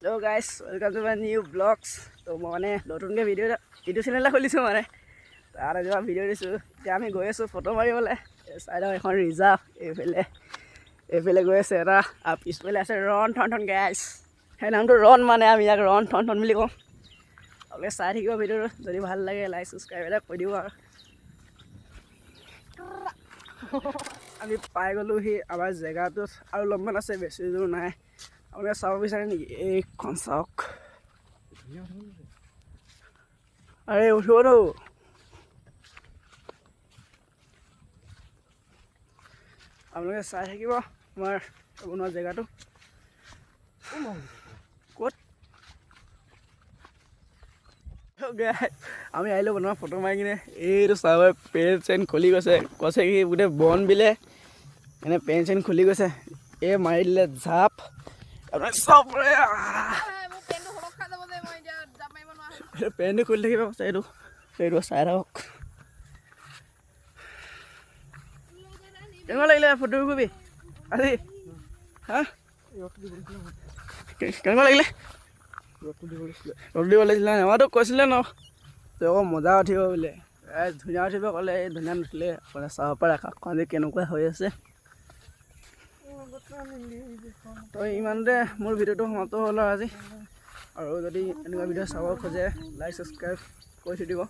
Hello guys, welcome to my new vlogs. তো মই মানে নতুনকৈ ভিডিঅ' চেনেল এটা খুলিছোঁ মানে তাৰ আজি মই ভিডিঅ' দিছোঁ। এতিয়া আমি গৈ আছোঁ ফটো মাৰিবলৈ। চাইডত এখন ৰিজাৰ্ভ, এইফালে গৈ আছে এটা, আৰু পিছফালে আছে ৰন ঠন গাইছ। সেই নামটো ৰন, মানে আমি ইয়াক ৰন ঠন বুলি কওঁ। আপোনালোকে চাই থাকিব ভিডিঅ'টো, যদি ভাল লাগে লাইক ছাবস্ক্ৰাইব এটা কৰি দিব। আৰু আমি পাই গ'লোহি আমাৰ জেগাটোত, আৰু অলপমান আছে, বেছি দূৰ নাই। আপোনালোকে চাব বিচাৰে নেকি? এইখন চাওক, আৰে উঠিবতো। আপোনালোকে চাই থাকিব আমাৰ বনোৱা জেগাটো ক'ত। আমি আহিলোঁ বনোৱা ফটো মাৰি কিনে। এইটো চাব, পেণ্ট চেণ্ট খুলি গৈছে, কৈছে কি গোটেই বন বিলে এনে পেণ্ট চেণ্ট খুলি গৈছে। এই মাৰি দিলে জাপ। পেণ্টটো খুলি থাকিব, এইটো চাই থাকক। কেনেকুৱা লাগিলে ফটো কবি আজি? হা, কেনেকুৱা লাগিলে? ৰ'দ দিব লাগিছিলে। আমাৰতো কৈছিলে ন যে আকৌ মজা উঠিব বোলে, ধুনীয়া উঠিব ক'লে। এই ধুনীয়া নুঠিলে। মানে চাব পাৰে আকাশখন যে কেনেকুৱা হৈ আছে। তো ইমানতে মোৰ ভিডিঅ'টো সমাপ্ত হ'ল আৰু আজি। আৰু যদি এনেকুৱা ভিডিঅ' চাব খোজে লাইক ছাবস্ক্ৰাইব কৰি থৈ দিব।